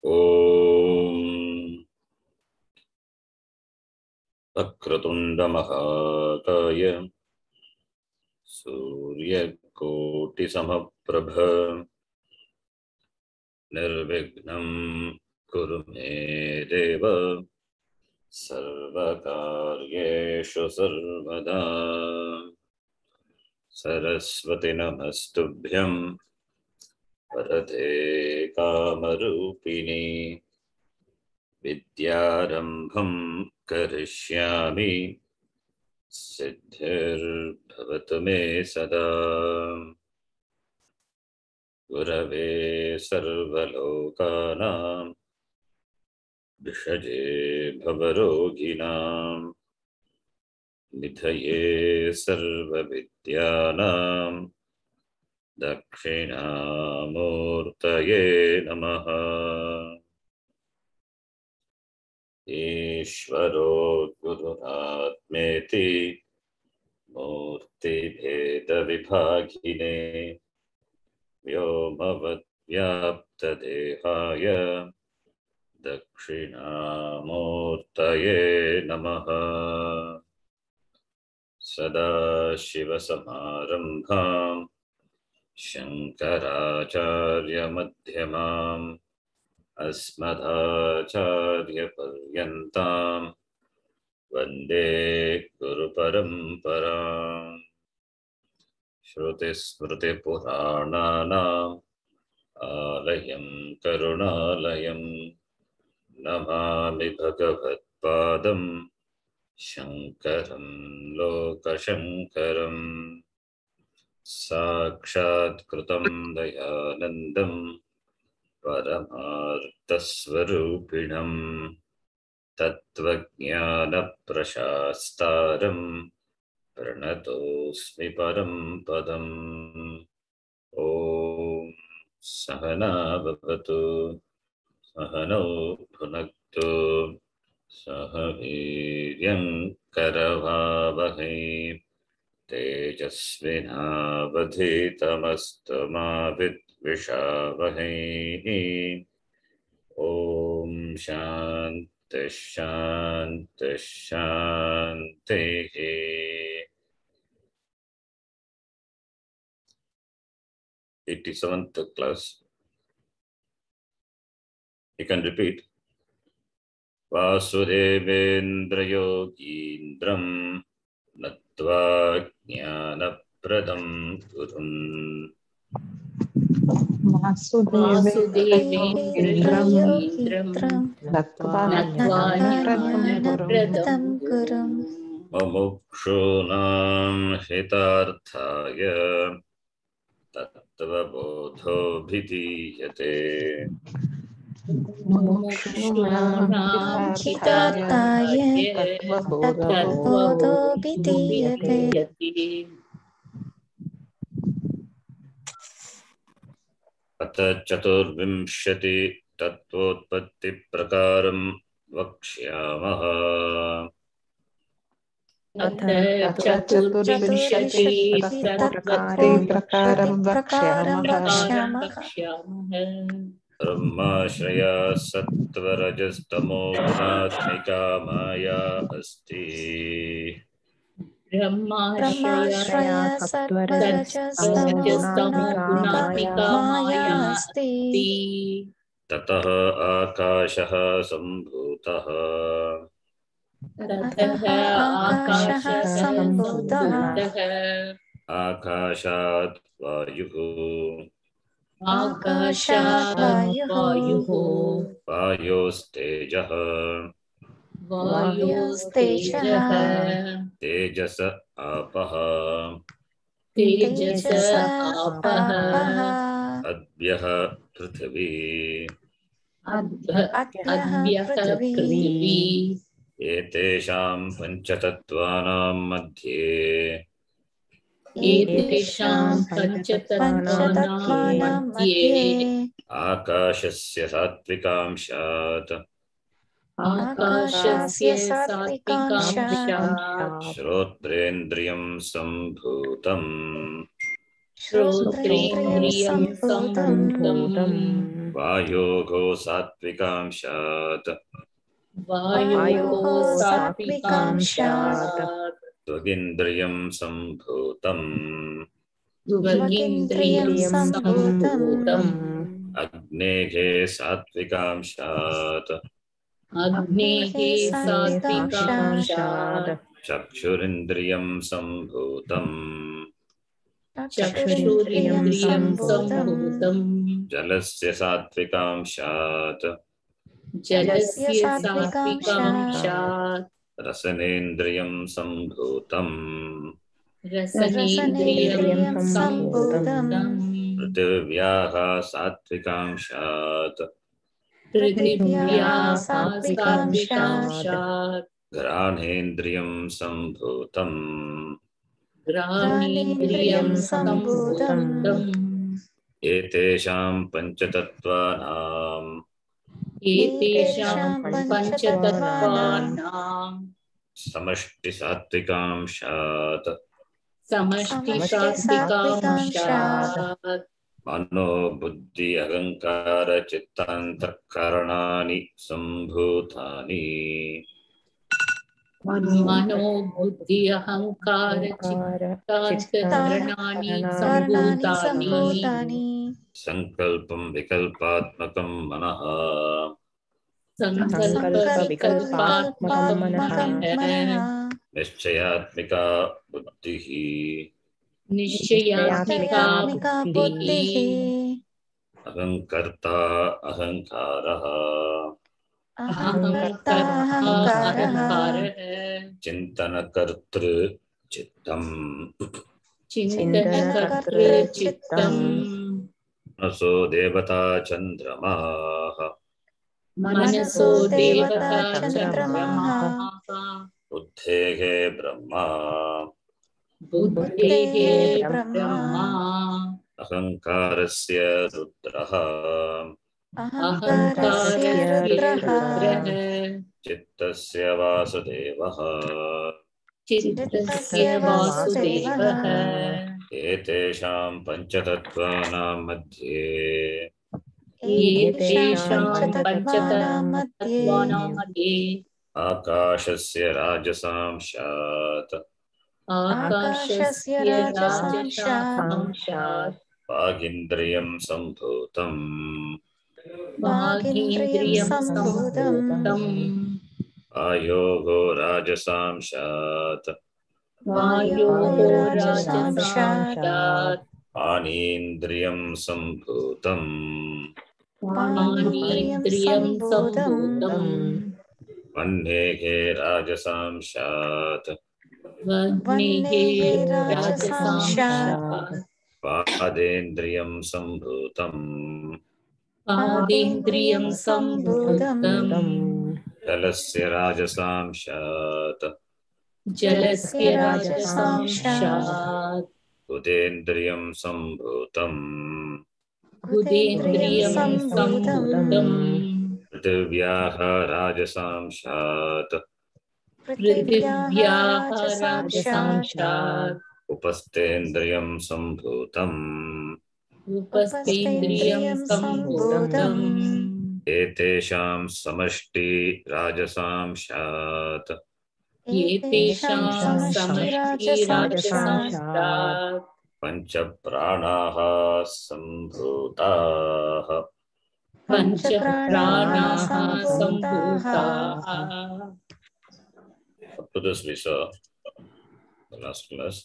ओम वक्रतुंड महाकाय सूर्यकोटिसमप्रभ निर्विघ्नं कुरु मे देव सर्वकार्येषु सर्वदा। सरस्वती नमस्तुभ्यं वरदे कामरूपिणी विद्यारंभं करिष्यामि सिद्धिर्भवतु मे सदा। गुरवे सर्वलोकानां विषजे भवरोगिणां निधये सर्वविद्यानां दक्षिणामूर्तये नमः। ईश्वरो गुरुरात्मेति मूर्तिभेदविभागिने व्योमवद्व्याप्तदेहाय दक्षिणामूर्तये नमः। सदाशिवसमारम्भां शङ्कराचार्यमध्यमाम् अस्मदाचार्यपर्यन्तां वन्दे गुरुपरम्पराम्। श्रुतिस्मृतिपुराणानाम् आलयं करुणालयं नमामि भगवत्पादं शङ्करं लोकशङ्करम्। साक्षात् कृतं दयानन्दं परमार्थस्वरूपिणं तत्त्वज्ञानप्रशास्तारं प्रणतोऽस्मि परं पदम्। ॐ सहना भवतु सहनौ भुनक्तु सह वीर्यं करवावहै तेजस्विनावधीतमस्तु मा विद्विषावहै। ॐ शान्ति शान्ति शान्तिः। 87th class. You can repeat. वासुदेवेन्द्रयोगीन्द्रं नत्वा ज्ञानप्रदं गुरुम् वासुदेवेन्द्रं नत्वा ज्ञानप्रदं गुरुम् मुमुक्षूणां हितार्थाय तत्त्वबोधोऽभिधीयते। मुमुक्षूणां हितार्थाय तत्त्वबोधोऽभिधीयते। अथ चतुर्विंशति तत्त्वोत्पत्ति प्रकारं वक्ष्यामः। अथ चतुर्विंशति तत्त्वोत्पत्ति प्रकारं वक्ष्यामः। ब्रह्माश्रया सत्त्वरजस्तमो गुणात्मिका माया अस्ति। ब्रह्माश्रया सत्त्वरजस्तमोगुणात्मिका माया अस्ति। ततः आकाशः सम्भूतः। आकाशः सम्भूतः। आकाशात् वायुः। आकाशात् वायुः। वायोस्तेजः। वायोस्तेजः। तेजस आपः। तेजस आपः। अद्यः पृथिवी। अद्यः पृथिवी। एतेषां पञ्चतत्त्वानां मध्ये। एतेषां पञ्चतत्त्वानां मध्ये। आकाशस्य सात्विकांशात्। आकाशस्य सात्विकांशात्। श्रोत्रेन्द्रियं सम्भूतम्। श्रोत्रेन्द्रियं सम्भूतम्। वायोगो सात्विकांशात् वायोः सात्विकांशात् त्वगिन्द्रियं सम्भूतम् त्वगिन्द्रियं सम्भूतम् अग्नेः सात्विकांशात् अग्नेः सात्विकांशात् चक्षुरिन्द्रियं सम्भूतम् चक्षुरिन्द्रियं सम्भूतम् जलस्य सात्विकांशात् जलस्य सात्विकांशात् रसनेन्द्रियं सम्भूतम् रसनेन्द्रियं सम्भूतम् पृथिव्याः सात्विकांशात् पृथिव्याः सात्विकांशात् घ्राणेन्द्रियं सम्भूतम् घ्राणेन्द्रियं सम्भूतम् एतेषां पञ्चतत्त्वानां एतेषां पञ्चतत्त्वानां समष्टिसात्विकांशात् समष्टिसात्विकांशात् मनो बुद्धि अहङ्कार चित्तान्तःकरणानि सम्भूतानि मनो बुद्धि अहङ्कार चित्तान्तःकरणानि सम्भूतानि संकल्पं विकल्पात्मकं मनः संकल्पविकल्पात्मकं मनः निश्चयात्मिका बुद्धिः निश्चयात्मिका बुद्धिः अहङ्कर्ता अहङ्कारः अहङ्कारः चिन्तनकर्तृ चित्तम् चिन्तनकर्तृचित्तम् मनसो देवता चन्द्रमाः मनसो देवता चन्द्रमाः बुद्धेः ब्रह्मा बुद्धेः ब्रह्मा अहङ्कारस्य रुद्रः अहङ्कारस्य रुद्रः चित्तस्य वासुदेवः चित्तस्य वासुदेवः एतेषां पञ्चतत्त्वानां मध्ये एतेषां पञ्चतत्त्वानां मध्ये आकाशस्य राजसांशात् आकाशस्य राजसांशात् वागिन्द्रियं सम्भूतम् वागीन्द्रियं सम्भूतम् आयोगो राजसांशात् वायोः राजसांशात् पानीन्द्रियं सम्भूतम् पानीन्द्रियं सम्भूतम् वह्नेः राजसांशात् वह्नेः राजसांशात् पादेन्द्रियं सम्भूतम् पादेन्द्रियं सम्भूतम् जलस्य राजसांशात् जलस्य राजसांशात् उदेन्द्रियं सम्भूतम् बुधेन्द्रियं सम्भूतम् पृथिव्याः राजसांशात् पृथिव्याः राजसांशात् उपस्थेन्द्रियं सम्भूतम् उपस्थेन्द्रियं सम्भूतम् एतेषां समष्टि राजसांशात् एतेषां समष्टि राजसांशात् पञ्चप्राणाः सम्भूताः पञ्चप्राणाः सम्भूताः. Up to this we saw the last class.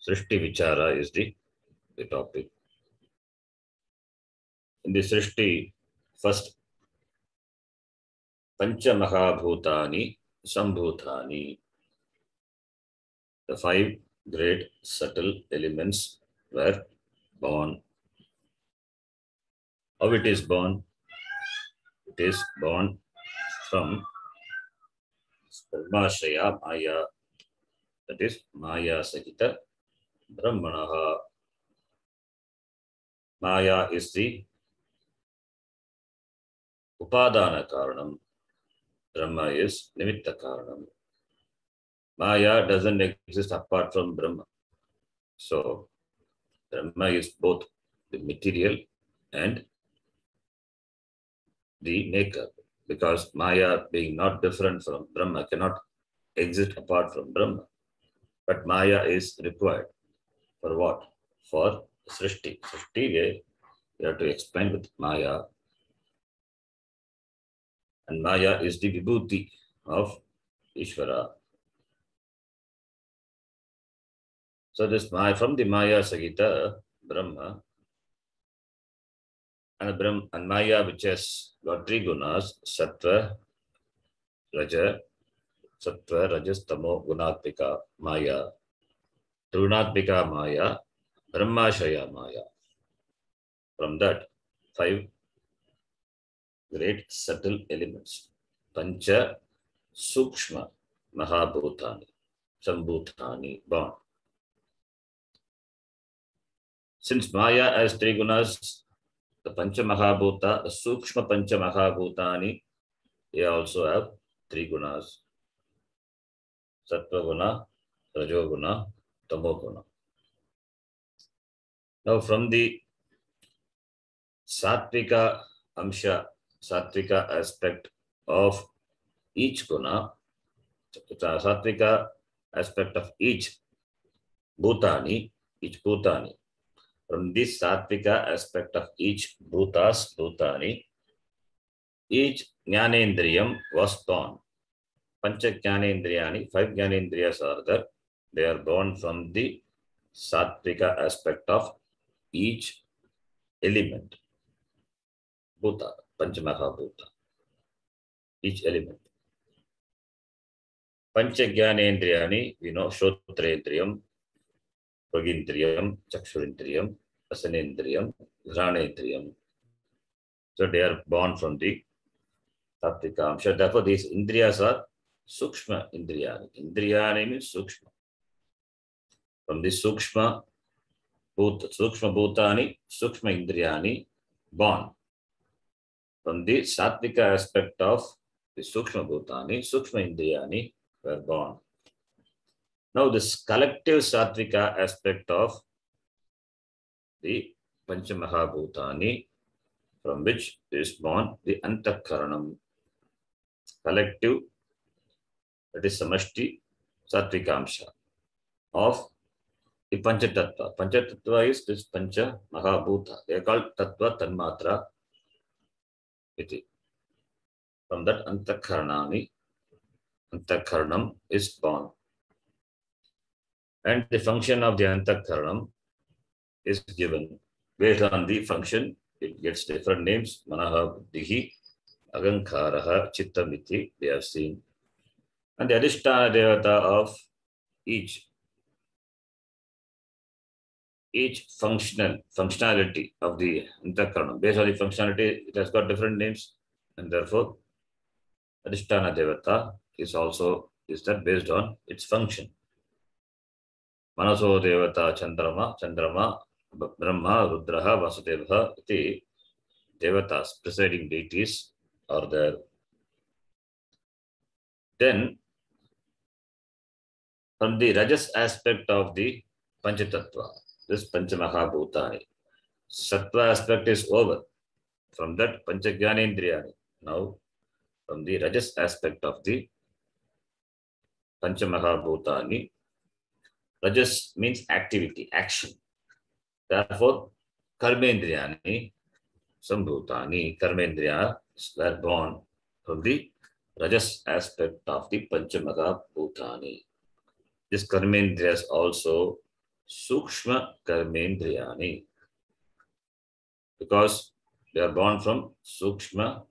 Srishti Vichara is the topic. In the Srishti, first, Pancha Mahabhutani Sambhutani. The 5 great subtle elements were born. How it is born? It is born from Brahmashaya Maya, that is Maya Sakita Brahmanaha. Maya is the Upadana Karanam. Brahma is Nimitta Karanam. Maya doesn't exist apart from Brahma. So Brahma is both the material and the maker, because Maya, being not different from Brahma, cannot exist apart from Brahma. But Maya is required for what? For Srishti. Srishti, we have to explain with Maya. And Maya is the Vibhuti of Ishvara. So this Maya, from the Maya Sagita, Brahma, and Maya, which has got three gunas, Sattva, Raja, Rajas, Tamo, Gunatmika, Maya, Trunatmika Maya, Brahmashaya Maya. From that, 5 great subtle elements. Pancha, Sukshma, Mahabhutani, Sambhutani, born. Since Maya has three gunas, the Pancha Mahabhuta, the Sukshma Pancha Mahabhutani, they also have three gunas. Sattva guna, Rajo guna, Tamo guna. Now from the Sattvika Amsha, Sattvika aspect of each guna, Sattvika aspect of each Bhutani, from this Sattvika aspect of each Bhutani, each Jnanendriyam was born. Pancha Jnanendriyani, 5 Jnanendriyas are there. They are born from the Sattvika aspect of each element. Bhuta, Panchamahabhuta, each element. Pancha Jnanendriyani, we know, Shrotrendriyam, Pragindriyam, Chakshurindriyam, Asanendriyam, Granendriyam. So they are born from the Sattvika Amsha. Therefore, these Indriyas are Sukshma Indriyani. Indriyani means Sukshma. From the Sukshma Bhutani, Sukshma Indriyani, born. From the Sattvika aspect of the Sukshma Bhutani, Sukshma Indriyani were born. Now, this collective Sattvika aspect of the Panchamahabhutani, from which is born the Antakaranam. Collective, that is Samashti Sattvikamsha of the Panchatattva. Panchatattva is this Pancha Mahabhuta. They are called Tattva Tanmatra. From that Antakaranam is born. And the function of the Antakaranam is given. Based on the function, it gets different names. Manaha, Buddhihi, Agankaraha, Chittamiti, they have seen. And the Adhisthana Devata of each functionality of the Antakaranam. Based on the functionality, it has got different names. And therefore, Adhisthana Devata is that based on its function. Manaso Devata Chandrama, Brahma, Rudraha, Vasudeva, iti Devatas, presiding deities are there. Then, from the Rajas aspect of the Panchatattva, this Panchamahabhutani, Sattva aspect is over. From that Panchajnanendriyani. Now, from the Rajas aspect of the Panchamahabhutani, Rajas means activity, action. Therefore, Karmendriyani, Sambhutani, Karmendriya were born from the Rajas aspect of the Panchamahabhutani. This Karmendriya is also Sukshma Karmendriyani, because they are born from Sukshma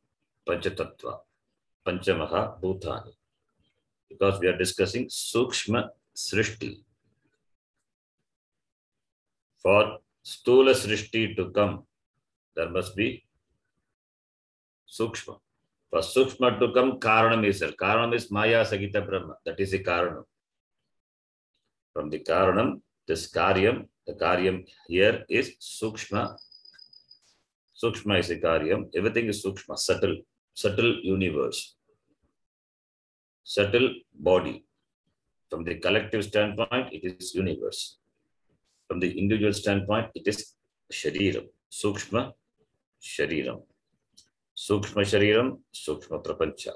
Panchatattva, Panchamahabhutani. Because we are discussing Sukshma Srishti. For Stula Srishti to come, there must be Sukshma. For Sukshma to come, Karanam is there. Karanam is Maya Sagita Brahma. That is the Karanam. From the Karanam, this Karyam, the Karyam here is Sukshma. Sukshma is a Karyam. Everything is Sukshma, subtle universe, subtle body. From the collective standpoint, it is universe. From the individual standpoint, it is shariram, sukshma shariram. Sukshma shariram, sukshma prapancha.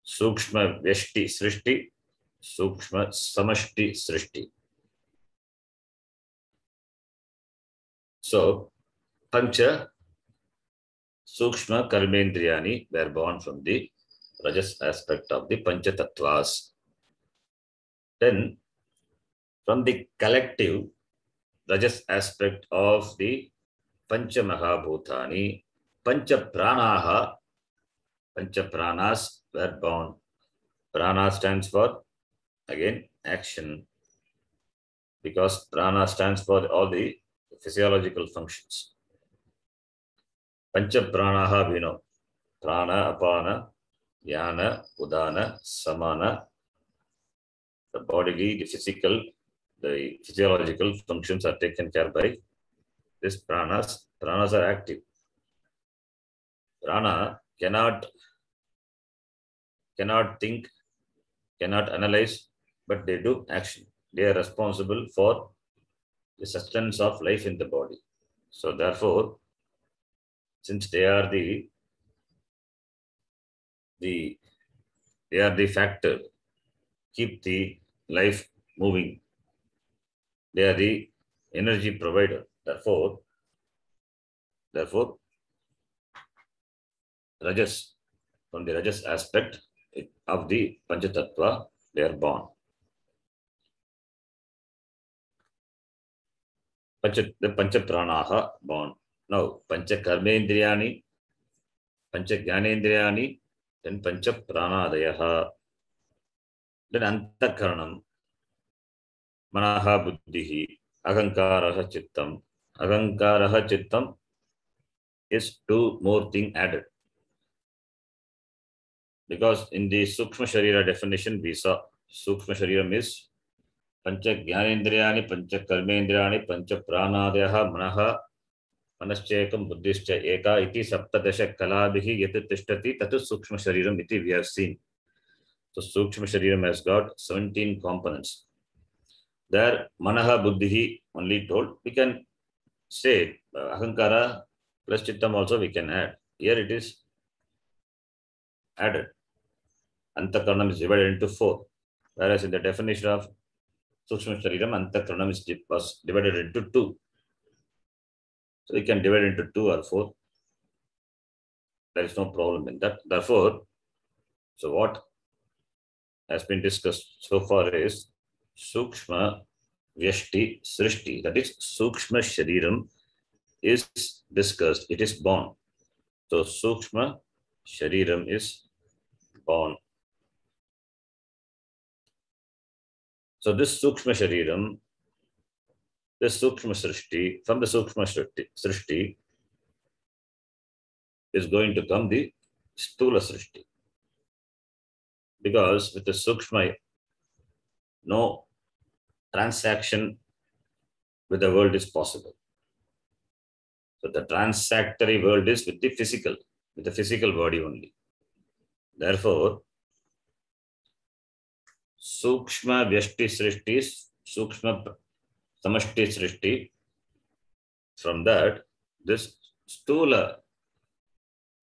Sukshma vyashti srishti, sukshma samashti srishti. So, pancha sukshma karmendriyani were born from the rajas aspect of the pancha tattvas. Then, from the collective rajas aspect of the pancha mahabhutani, pancha pranaha, pancha pranas were born. Prana stands for, again, action, because prana stands for all the physiological functions. Pancha pranaha we know. Prana, apana, yana, udana, samana. The bodily, the physical, the physiological functions are taken care by this pranas. Pranas are active. Prana cannot think, cannot analyze, but they do action. They are responsible for the sustenance of life in the body. So therefore, since they are the factor, keep the life moving. They are the energy provider. Therefore, rajas, from the rajas aspect of the Panchatattva, they are born. The Pancha Pranaha born. Now, Pancha Karmendriyani, Pancha Jnanendriyani, then Pancha Pranadayaha, then Antakaranam, Manaha Buddhihi, Agankaraha Chittam. Agankaraha Chittam is two more things added. Because in the Sukshma Sharira definition, we saw Sukshma Shariram is Pancha Jnanendriyani, Pancha Karmendriyani, Pancha Pranadayaha, Manaha, Manaschekam, Buddhischa, Eka, iti Saptadasha Kalabhihi, Yat Tishtati, Tatu Sukshma Shariram, iti we have seen. So Sukshma Shariram has got 17 components. There, Manaha Buddhihi only told. We can say Ahankara plus Chittam also we can add. Here it is added. Antakaranam is divided into 4. Whereas in the definition of Sukshma Shariram, Antakaranam was divided into 2. So we can divide into 2 or 4. There is no problem in that. Therefore, so what has been discussed so far is Sukshma Vyashti Srishti. That is, Sukshma Shariram is discussed. It is born. So Sukshma Shariram is born. So this Sukshma Shariram, this Sukshma Srishti, from the Sukshma Srishti is going to come the Stula Srishti. Because with the Sukshma, no transaction with the world is possible. So the transactory world is with the physical body only. Therefore, Sukshma Vyashti Srishti is Sukshma Samashti Srishti. From that, this Stula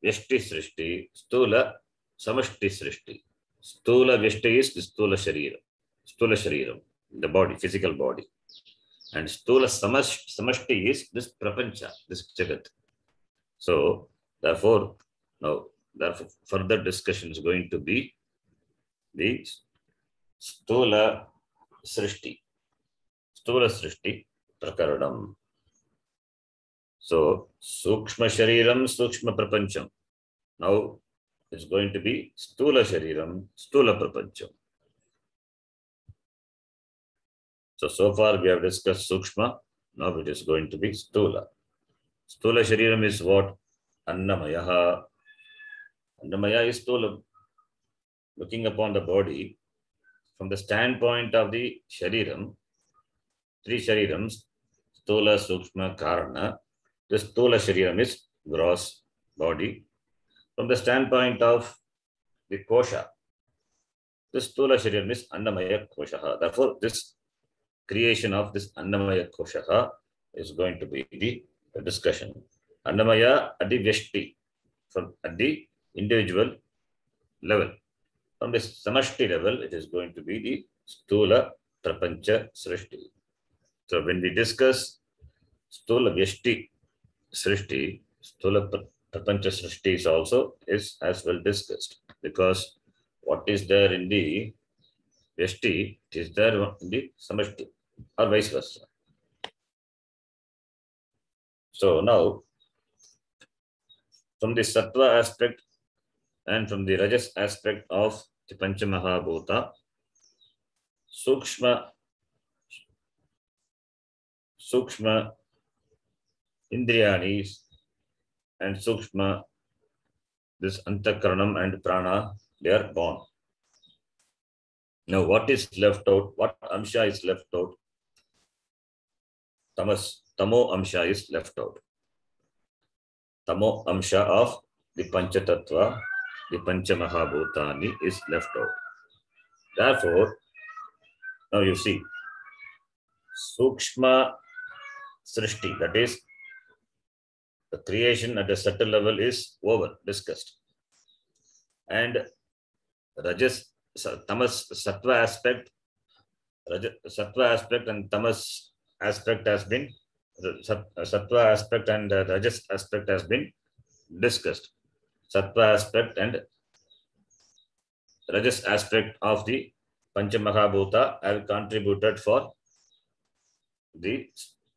Vyashti Srishti, Stula Samashti Srishti. Stula Vyashti is the Stula Shariram, the body, physical body. And Stula Samashti is this Prapancha, this Jagat. So, therefore, further discussion is going to be the Stula Srishti Prakaranam. So, Sukshma Shariram, Sukshma Prapancham. Now, it's going to be Stula Shariram, Stula Prapancham. So far we have discussed Sukshma. Now it is going to be Stula. Stula Shariram is what? Annamaya. Annamaya is Stula. Looking upon the body, from the standpoint of the Shariram, 3 Sharirams, Stula, Sukshma, Karana. The Stula Shariram is gross body. From the standpoint of the Kosha, This Stula Shariram is Annamaya Koshaha. Therefore, this creation of this Annamaya Koshaha is going to be the discussion. Annamaya at the Vyashti, from at the individual level. From the Samashti level, it is going to be the Stula Prapancha Srishti. So when we discuss Stula Vyashti Srishti, Stula Prapancha Srishti is also is as well discussed, because what is there in the Vyashti is there in the Samashti, or vice versa. So now, from the Sattva aspect and from the Rajas aspect of the Panchamahabhuta, Sukshma Indriyanis and Sukshma, this Antakaranam and Prana, they are born. Now, what is left out? What Amsha is left out? Tamo Amsha is left out. Tamo Amsha of the Panchatattva, the Panchamahabhutani is left out. Therefore, now you see, Sukshma Srishti, that is, the creation at a subtle level is over, discussed. And Rajas, Tamas, Sattva aspect, Sattva aspect and Tamas aspect has been, Sattva aspect and Rajas aspect has been discussed. Sattva aspect and Rajas aspect of the Panchamahabhuta have contributed for the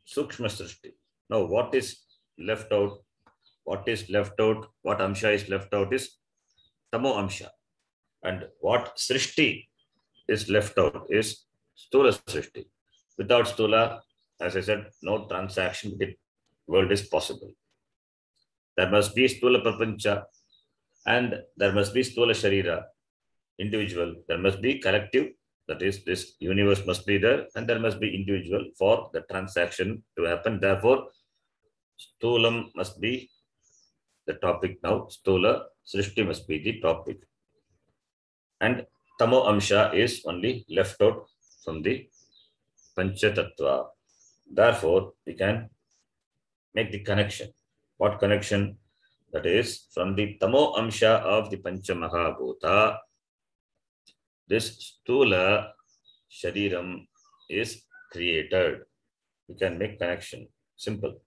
Sukshma Srishti. Now, what is left out? What Amsha is left out is Tamo Amsha. And what Srishti is left out is Stula Srishti. Without Stula, as I said, no transaction in the world is possible. There must be Stula Prapancha and there must be Stula Sharira, individual. There must be collective, that is, this universe must be there, and there must be individual for the transaction to happen. Therefore, Stulam must be the topic now. Stula Srishti must be the topic. And Tamo Amsha is only left out from the Panchatattva. Therefore, we can make the connection. What connection? That is, from the Tamo Amsha of the Panchamahabhuta, this Stula Shariram is created. We can make connection. Simple.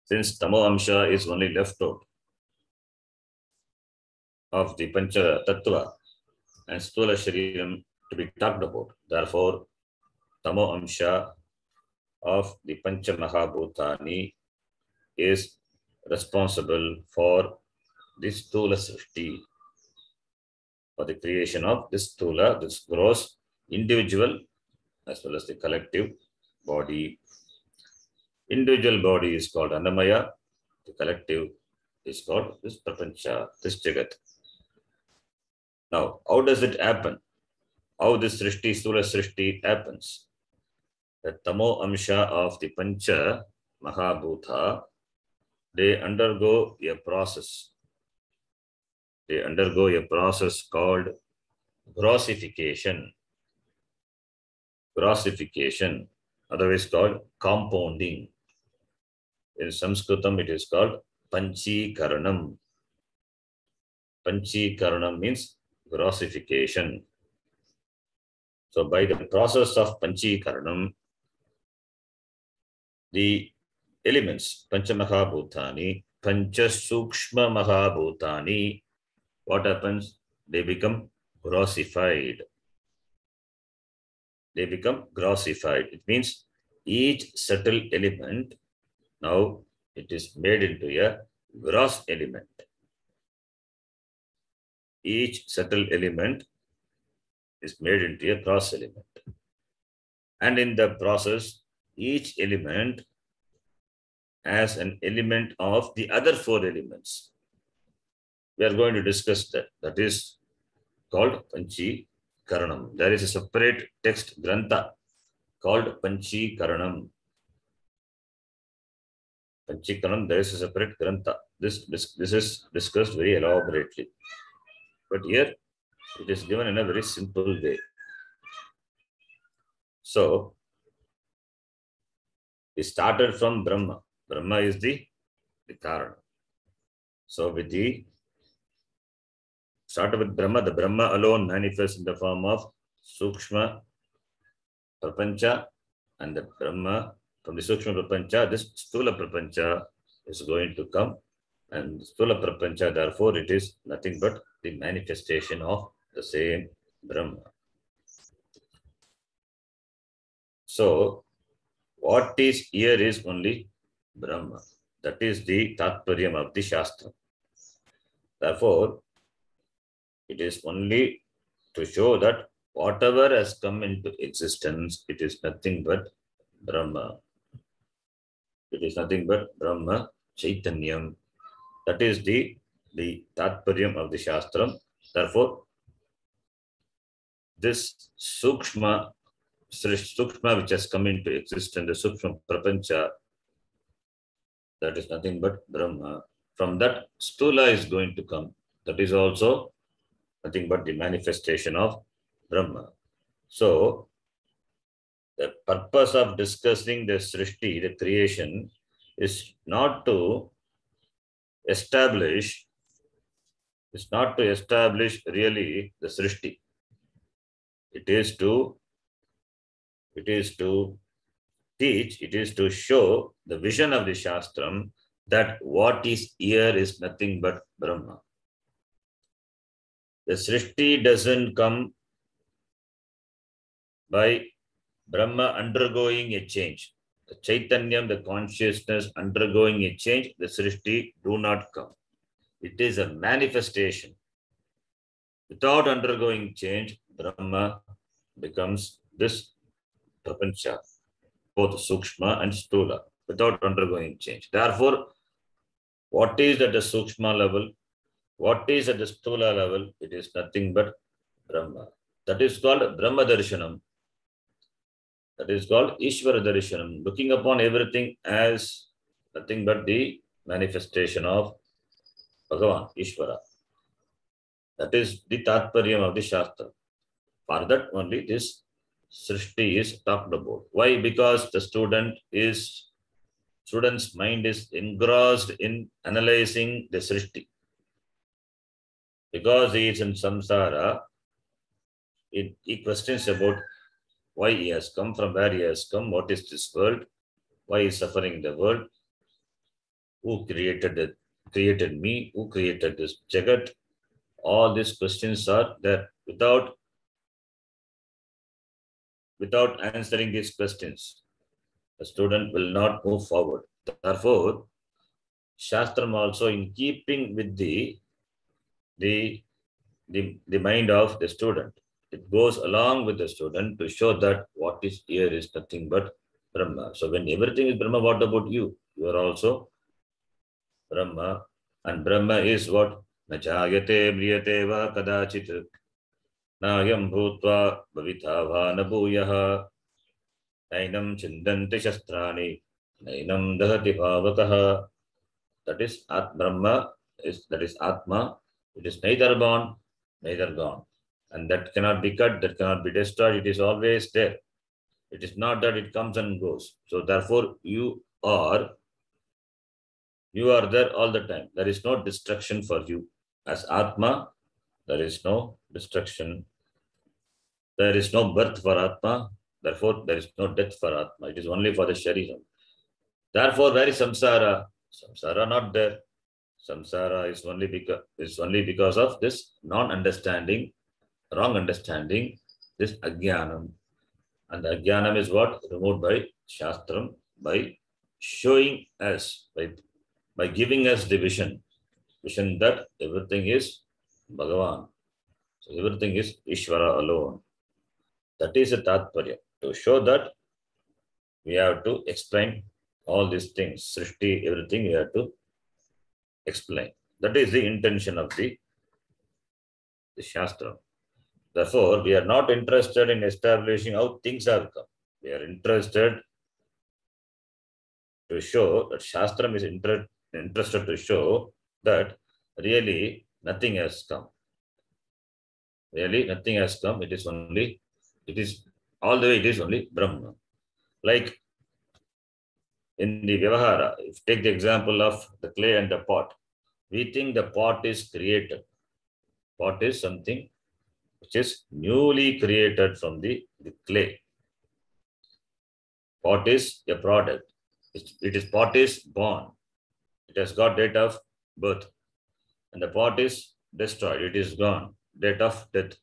Since Tamo Amsha is only left out of the Pancha Tattva and Stula Shariram to be talked about, therefore, Tamo Amsha of the Pancha Mahabhutani is responsible for this Stula Srishti, for the creation of this Stula, this gross individual as well as the collective body. Individual body is called Annamaya, the collective is called this Prapancha, this Jagat. Now, how does it happen? How this Srishti, Stula Srishti happens? The Tamo Amsha of the Pancha Mahabhuta, they undergo a process. They undergo a process called grossification. Grossification, otherwise called compounding. In Sanskritam, it is called Panchikaranam. Panchikaranam means grossification. So by the process of Panchikaranam, the elements, Panchamahabhutani, Panchasukshma Mahabhutani, what happens? They become grossified. They become grossified. It means each subtle element, now it is made into a gross element. Each subtle element is made into a gross element. And in the process, each element has an element of the other four elements. We are going to discuss that. That is called Panchikaranam. There is a separate text grantha called Panchikaranam. Panchikaranam, there is a separate grantha. This is discussed very elaborately. But here, It is given in a very simple way. So, we started from Brahma. Brahma is the Karana. So, with the started with Brahma, the Brahma alone manifests in the form of Sukshma Prapancha, and the Brahma, from the Sukshma Prapancha, this Stula Prapancha is going to come, and Stula Prapancha, therefore, it is nothing but the manifestation of the same Brahma. So, what is here is only Brahma. That is the Tatparyam of the Shastra. Therefore, it is only to show that whatever has come into existence, it is nothing but Brahma. It is nothing but Brahma Chaitanyam. That is the Tatparyam of the Shastram. Therefore, this Sukshma which has come into existence, the Sukshma Prapancha, that is nothing but Brahma. From that, Stula is going to come. That is also nothing but the manifestation of Brahma. So, the purpose of discussing the Srishti, the creation, is not to establish really the Srishti. It is to teach, it is to show the vision of the Shastram that what is here is nothing but Brahma. The Srishti doesn't come by Brahma undergoing a change. The Chaitanyam, the consciousness undergoing a change, the Srishti do not come. It is a manifestation. Without undergoing change, Brahma becomes this Prapancha, both Sukshma and Stula, without undergoing change. Therefore, what is at the Sukshma level, what is at the Stula level, it is nothing but Brahma. That is called Brahma Darshanam. That is called Ishvara Darshanam, looking upon everything as nothing but the manifestation of Bhagavan, Ishvara. That is the Tatparyam of the Shastra. For that only this Srishti is talked about. Why? Because the student's mind is engrossed in analyzing the Srishti. Because he is in samsara, he questions about why he has come, from where he has come, what is this world, why is suffering in the world, who created me, who created this Jagat. All these questions are there. Without answering these questions, the student will not move forward. Therefore, Shastram also, in keeping with the mind of the student, it goes along with the student to show that what is here is nothing but Brahma. So when everything is Brahma, what about you? You are also Brahma. And Brahma is what? Nachayate mriyate va kadachit nayam bhutva bhavitha va nabhuyaha nainam chindanti shastrani nainam dahati bhavataha. That is Brahma, that is Atma. It is neither born, neither gone. And that cannot be cut, that cannot be destroyed. It is always there. It is not that it comes and goes. So therefore, you are there all the time. There is no destruction for you. As Atma, there is no destruction. There is no birth for Atma. Therefore, there is no death for Atma. It is only for the Shariram. Therefore, where is Samsara? Samsara not there. Samsara is only because of this non-understanding, wrong understanding, this Ajnanam. And the Ajnanam is what? Removed by Shastram, by showing us, by giving us the vision that everything is Bhagavan. So everything is Ishvara alone. That is a Tatparya. To show that, we have to explain all these things. Srishti, everything we have to explain. That is the intention of the Shastra. Therefore, we are not interested in establishing how things have come. We are interested to show that Shastram is interested to show that really nothing has come. Really, nothing has come. It is only, it is all the way, it is only Brahma. Like in the Vyavahara, if you take the example of the clay and the pot, we think the pot is created. Pot is something which is newly created from the clay. Pot is a product. It is pot is born. It has got date of birth. And the pot is destroyed. It is gone. Date of death.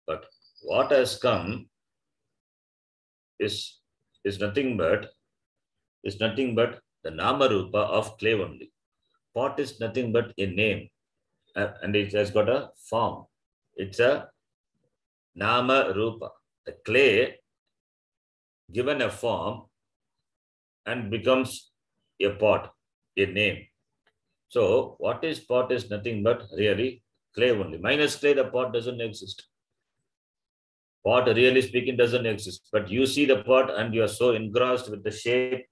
But what has come is, is nothing but the Nama Rupa of clay only. Pot is nothing but a name. And it has got a form. It's a Nama Rupa. The clay given a form and becomes a pot, a name. So what is pot is nothing but really clay only. Minus clay, the pot doesn't exist. Pot, really speaking, doesn't exist. But you see the pot and you are so engrossed with the shape,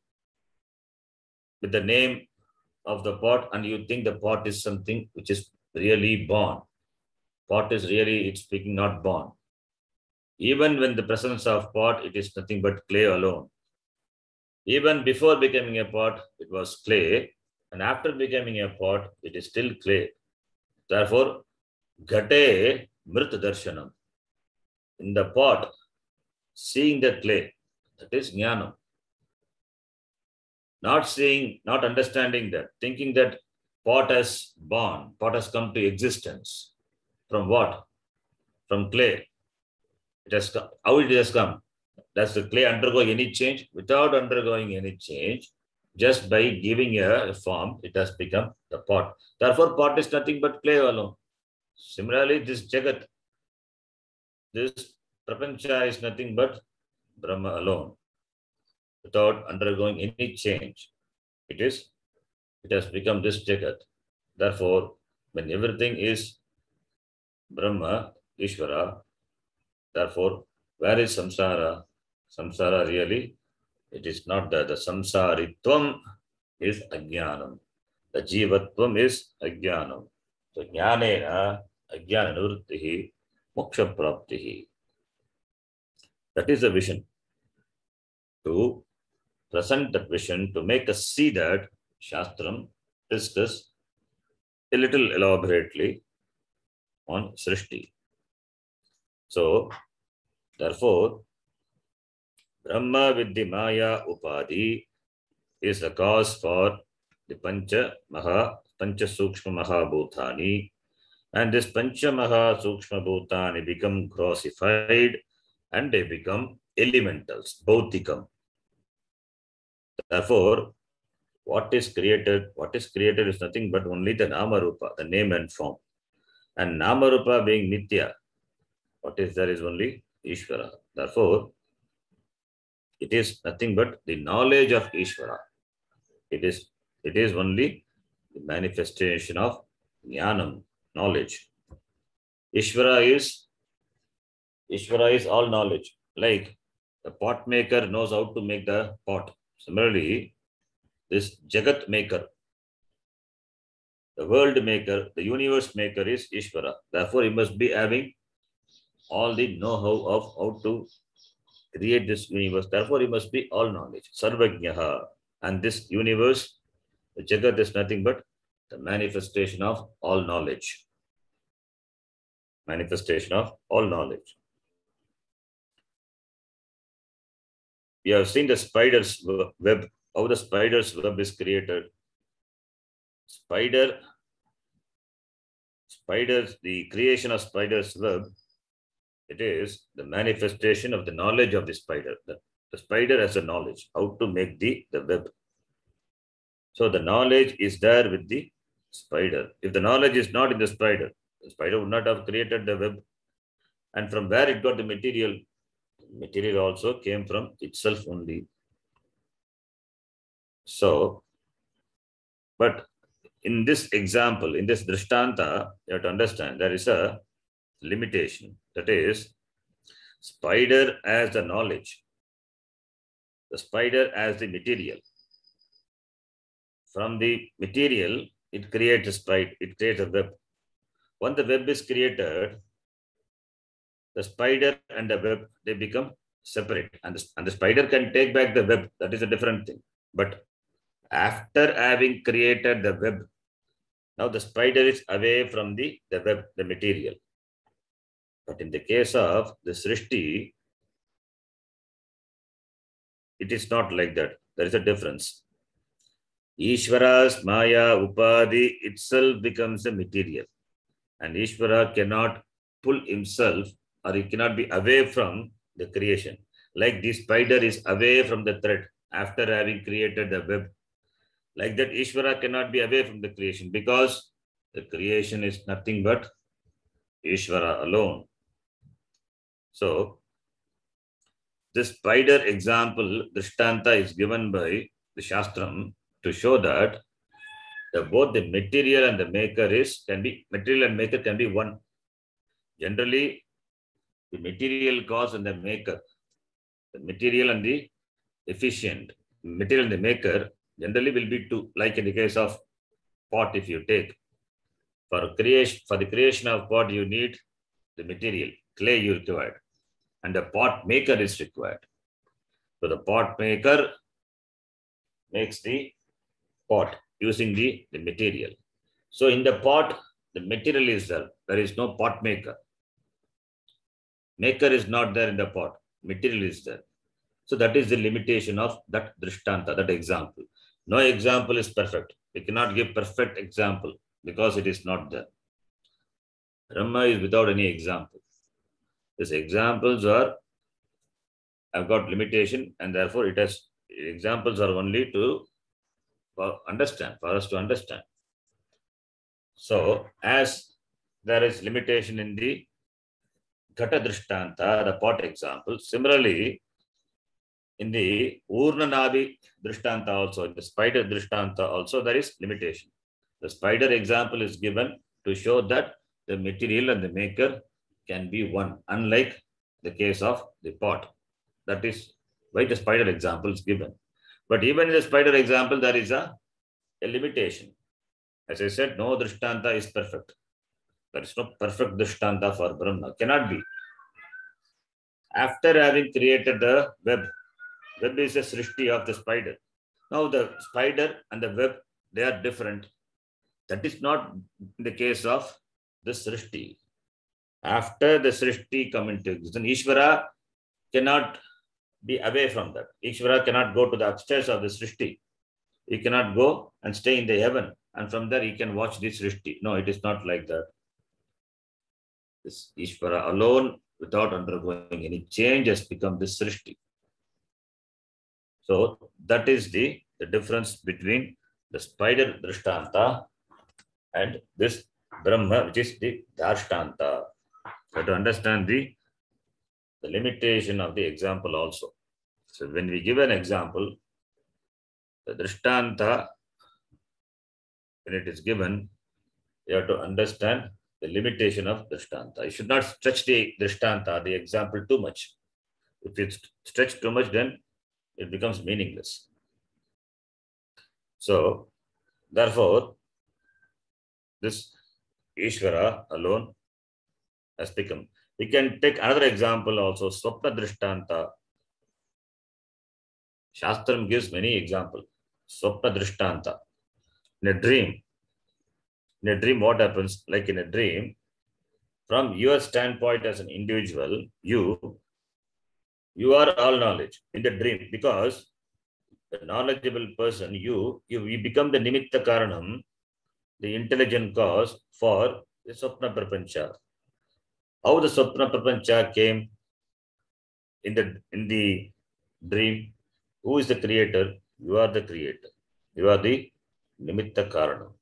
with the name of the pot, and you think the pot is something which is really born. Pot is really, it's speaking, not born. Even when the presence of pot, it is nothing but clay alone. Even before becoming a pot, it was clay. And after becoming a pot, it is still clay. Therefore, Ghate Mrit Darshanam. In the pot, seeing the clay, that is Jnanam. Not seeing, not understanding that, thinking that pot has born, pot has come to existence. From what? From clay. It has come. How it has come? Does the clay undergo any change? Without undergoing any change, just by giving a form, it has become the pot. Therefore, pot is nothing but clay alone. Similarly, this Jagat, this Prapancha is nothing but Brahma alone, without undergoing any change. It has become this Jagat. Therefore, when everything is Brahma, Ishvara, therefore, where is samsara? Samsara really, it is not the samsaritvam is ajnanam. The jivatvam is ajnanam. So jnanena ajnana nivrittihi moksha praptihi. That is the vision. To present that vision, to make us see that, Shastram discuss a little elaborately on Srishti. So, therefore, Brahma with the Maya Upadhi is the cause for the Pancha Sukshma Mahabhutani, and this Pancha Maha Sukshma Bhutani become grossified and they become elementals, Bhautikam. Therefore, what is created is nothing but only the Nama Rupa, the name and form. And Nama Rupa being Nitya, what is there is only Ishvara. Therefore, it is nothing but the knowledge of Ishvara. It is only the manifestation of Jnanam, knowledge. Ishvara is all knowledge. Like the pot maker knows how to make the pot. Similarly, this Jagat maker, the world maker, the universe maker is Ishvara. Therefore, he must be having all the know-how of how to create this universe. Therefore, he must be all knowledge. Sarvajnaha. And this universe, the Jagat, is nothing but the manifestation of all knowledge. Manifestation of all knowledge. We have seen the spider's web, how the spider's web is created. The creation of spider's web, it is the manifestation of the knowledge of the spider. The spider has a knowledge, how to make the web. So the knowledge is there with the spider. If the knowledge is not in the spider would not have created the web. And from where it got the material? Material also came from itself only. So, but in this example, in this Drishtanta, you have to understand there is a limitation. That is, spider as the knowledge. The spider as the material. From the material, it creates a spider, it creates a web. Once the web is created, the spider and the web, they become separate. And the spider can take back the web. That is a different thing. But after having created the web, now the spider is away from the web, the material. But in the case of the Srishti, it is not like that. There is a difference. Ishvara's Maya Upadhi itself becomes a material. And Ishvara cannot pull himself, or he cannot be away from the creation. Like the spider is away from the thread after having created the web. Like that, Ishvara cannot be away from the creation because the creation is nothing but Ishvara alone. So, this spider example, Drishtanta, is given by the Shastram to show that both the material and the maker material and maker can be one. Generally, the material cause and the maker, the material and the efficient, material and the maker generally will be two. Like in the case of pot, if you take for the creation of pot, you need the material, clay you required, and the pot maker is required. So the pot maker makes the pot using the material. So in the pot, the material is there. There is no pot maker. Maker is not there in the pot. Material is there. So that is the limitation of that Drishtanta, that example. No example is perfect. We cannot give perfect example because it is not there. Brahma is without any example. These examples have got limitation, and therefore examples are only for us to understand. So as there is limitation in the Ghata Drishtanta, the pot example, similarly in the Urnanabi Drishtanta also, in the spider Drishtanta also, there is limitation. The spider example is given to show that the material and the maker can be one, unlike the case of the pot. That is why the spider example is given. But even in the spider example, there is a limitation. As I said, no Drishtanta is perfect. There is no perfect Drishtanta for Brahma. Cannot be. After having created the web is a Srishti of the spider. Now the spider and the web, they are different. That is not the case of the Srishti. After the Srishti come into existence, Ishvara cannot be away from that. Ishvara cannot go to the upstairs of the Srishti. He cannot go and stay in the heaven, and from there he can watch this Srishti. No, it is not like that. This Ishvara alone, without undergoing any change, has become this Srishti. So that is the difference between the spider Drishtanta and this Brahma, which is the Darshtanta. So to understand the limitation of the example also. So when we give an example, the Drishtanta, when it is given, you have to understand the limitation of Drishtanta. You should not stretch the Drishtanta, the example, too much. If you stretch too much, then it becomes meaningless. So, therefore, this Ishvara alone has become. We can take another example also, Swapna Drishtanta. Shastram gives many examples. Swapna Drishtanta. In a dream, what happens? Like in a dream, from your standpoint as an individual, you are all knowledge in the dream, because the knowledgeable person, you become the Nimitta Karanam, the intelligent cause for the Swapna Prapancha. How the Swapna Prapancha came in the dream? Who is the creator? You are the creator. You are the Nimitta Karanam.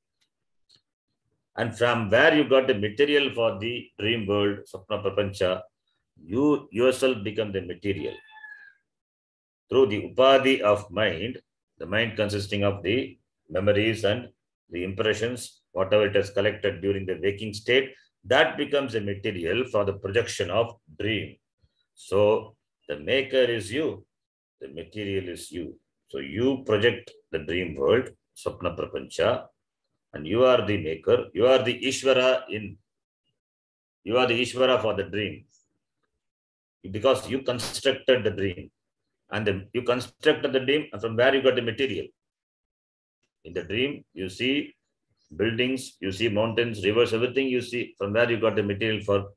And from where you got the material for the dream world, Swapna Prapancha, you yourself become the material. Through the upadhi of mind, the mind consisting of the memories and the impressions, whatever it has collected during the waking state, that becomes a material for the projection of dream. So the maker is you, the material is you. So you project the dream world, Swapna Prapancha, and you are the maker, you are the Ishvara for the dream. because you constructed the dream. And you constructed the dream, and from where you got the material. In the dream, you see buildings, you see mountains, rivers, everything you see. From where you got the material for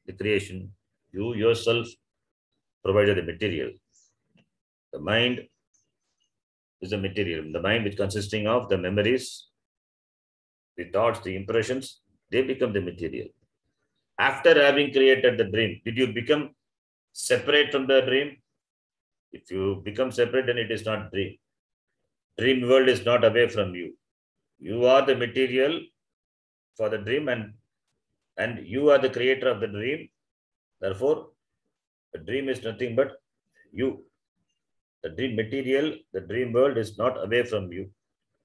the creation. You yourself provided the material. The mind is the material. The mind, which consisting of the memories, the thoughts, the impressions, they become the material. After having created the dream, did you become separate from the dream? If you become separate, then it is not dream. Dream world is not away from you. You are the material for the dream, and you are the creator of the dream. Therefore, the dream is nothing but you. The dream material, the dream world is not away from you.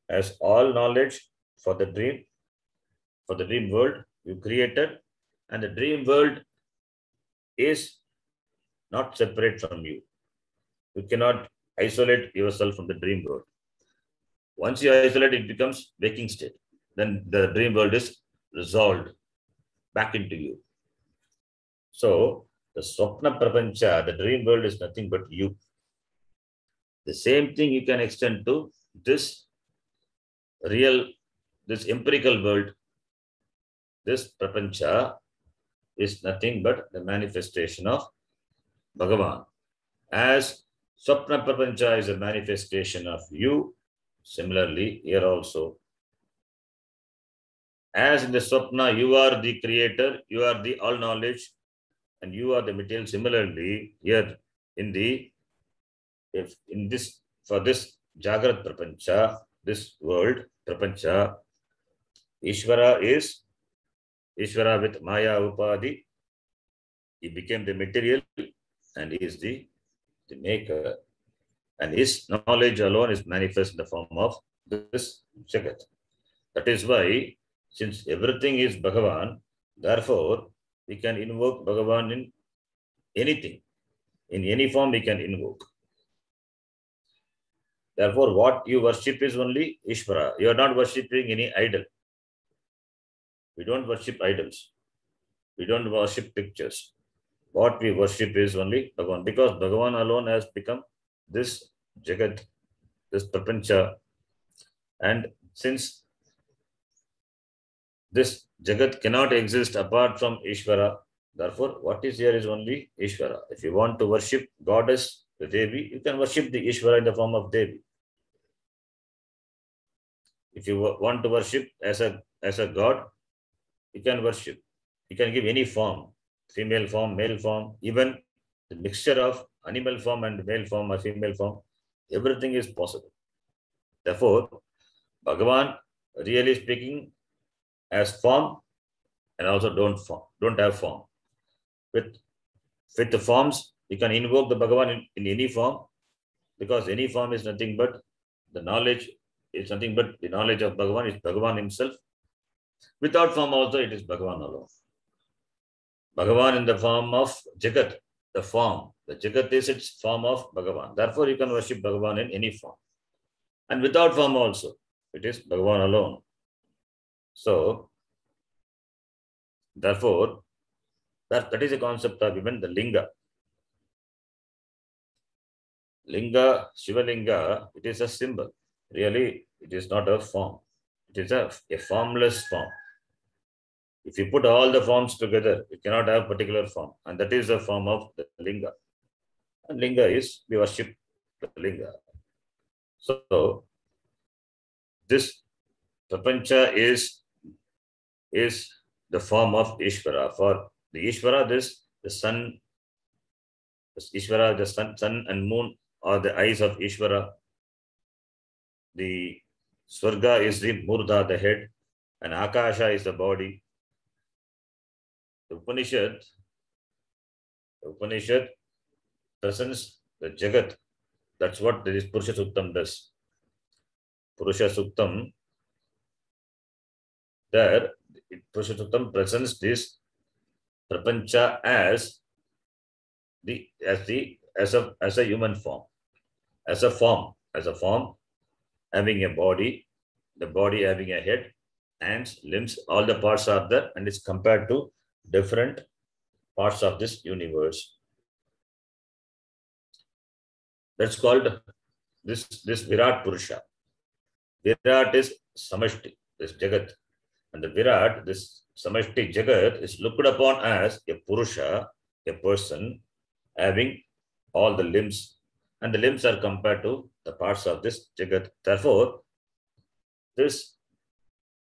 As all knowledge for the dream world you created, and the dream world is not separate from you. You cannot isolate yourself from the dream world. Once you isolate, it becomes waking state. Then the dream world is resolved back into you. So the Swapna Prapancha, the dream world, is nothing but you. The same thing you can extend to this empirical world. This Prapancha is nothing but the manifestation of Bhagavan. As Swapna Prapancha is a manifestation of you, similarly here also. As in the Swapna, you are the creator, you are the all knowledge, and you are the material. Similarly, here for this Jagrat Prapancha, this world Prapancha, Ishvara with Maya Upadi. He became the material and he is the maker. And his knowledge alone is manifest in the form of this Jagat. That is why, since everything is Bhagavan, therefore we can invoke Bhagavan in anything. In any form we can invoke. Therefore, what you worship is only Ishvara. You are not worshipping any idol. We don't worship idols. We don't worship pictures. What we worship is only Bhagavan, because Bhagavan alone has become this Jagat, this Prapancha. And since this Jagat cannot exist apart from Ishvara, therefore what is here is only Ishvara. If you want to worship goddess, the Devi, you can worship the Ishvara in the form of Devi. If you want to worship as a god, you can worship. You can give any form, female form, male form, even the mixture of animal form and male form or female form, everything is possible. Therefore, Bhagavan, really speaking, has form and also don't have form. With the forms, you can invoke the Bhagavan in any form, because any form is nothing but the knowledge. It's nothing but the knowledge of Bhagavan is Bhagavan himself. Without form also, it is Bhagavan alone. Bhagavan in the form of Jagat, the form. The Jagat is its form of Bhagavan. Therefore, you can worship Bhagavan in any form. And without form also, it is Bhagavan alone. So, therefore, that is a concept of even the Linga. Linga, Shiva Linga, it is a symbol. Really, it is not a form. It is a formless form. If you put all the forms together, you cannot have a particular form. And that is the form of the Linga. And Linga is, we worship the Linga. So, this Prapancha is the form of Ishvara. For the Ishvara, the sun, Ishvara, the sun and moon are the eyes of Ishvara. The Swarga is the Murdha, the head, and Akasha is the body. The Upanishad presents the Jagat. That's what this Purusha Suktam does. Purusha Suktam, there, Purusha Suktam presents this Prapancha as a human form, as a form, having a body, the body having a head, hands, limbs, all the parts are there, and it's compared to different parts of this universe. That's called this Virat Purusha. Virat is Samashti, this Jagat. And the Virat, this Samashti Jagat, is looked upon as a Purusha, a person having all the limbs. And the limbs are compared to the parts of this Jagat. Therefore, this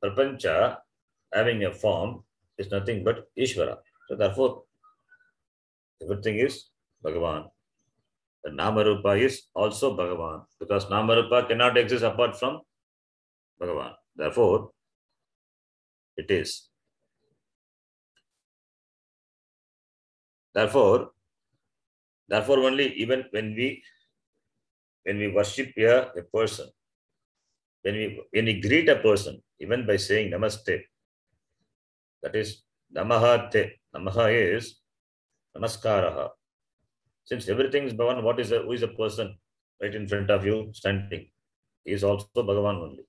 Prapancha having a form is nothing but Ishvara. So therefore, everything is Bhagavan. The Namarupa is also Bhagavan, because Namarupa cannot exist apart from Bhagavan. Therefore, it is. Therefore only even when we worship a person, when we greet a person, even by saying Namaste, that is Namaha Te. Namaha is Namaskaraha. Since everything is Bhagavan, who is a person right in front of you standing? He is also Bhagavan only.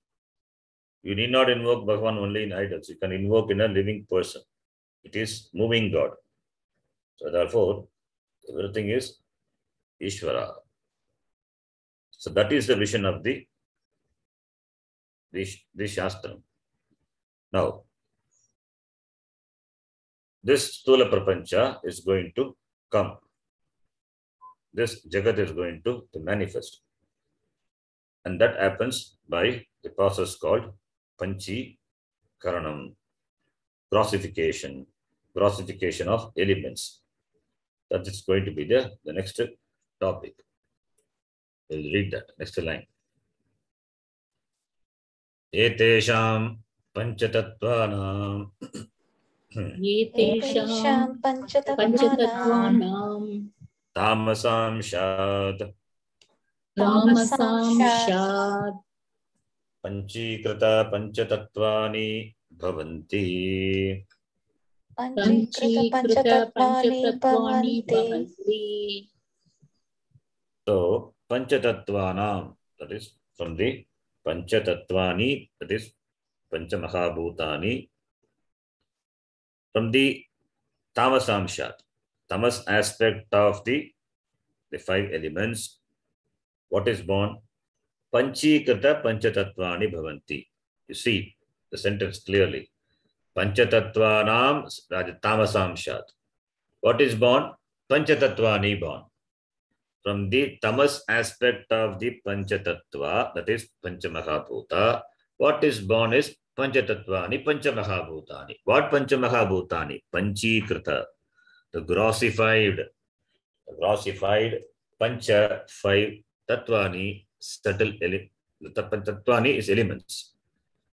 You need not invoke Bhagavan only in idols. You can invoke in a living person. It is moving God. So therefore, everything is Ishvara. So that is the vision of the Shastra. Now, this Stula Prapancha is going to come. This Jagat is going to manifest. And that happens by the process called Panchi Karanam, grossification of elements. That is going to be the next topic. We'll read that. Next line. Etesham panchatattvanam Etesham panchatattvanam tamasam tamasam panchikrita panchatattvani bhavanti. panchikrita panchatattvani bhavanti. So, panchatattvanam, that is from the panchatattvani, that is panchamahabhutani, from the tamasamshat, tamas aspect of the five elements. What is born? Panchikrita panchatattvani bhavanti. You see the sentence clearly. Panchatattvanam tamasamshat. What is born? Panchatattvani born. From the tamas aspect of the panchatattva, that is panchamahabhuta, what is born is panchatattvani, panchamahabhutani. What panchamahabhutani? Panchikrita, the grossified pancha, five, tattvani, subtle elements. Tattvani is elements.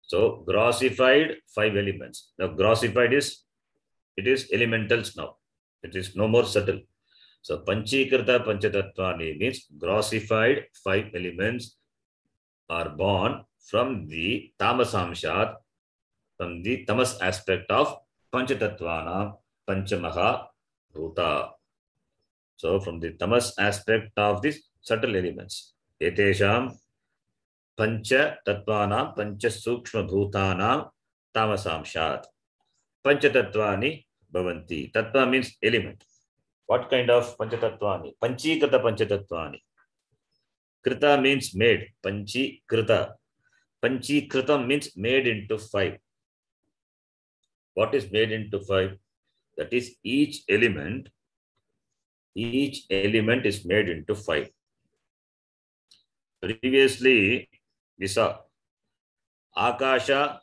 So grossified five elements. Now grossified it is elementals now. It is no more subtle. So Panchikrita Panchatattvani means grossified five elements are born from the Tamasamshat, from the Tamas aspect of Panchatattvanam, Panchamaha Bhuta. So from the Tamas aspect of these subtle elements. Etesham Panchatattvanam, Panchasukshma Bhutanam, Tamasamshat. Panchatattvani Bhavanti. Tattva means element. What kind of Panchatattvani? Panchikrita Panchatattvani. Krita means made. Panchikrita. Panchikrita means made into five. What is made into five? That is each element is made into five. Previously, we saw Akasha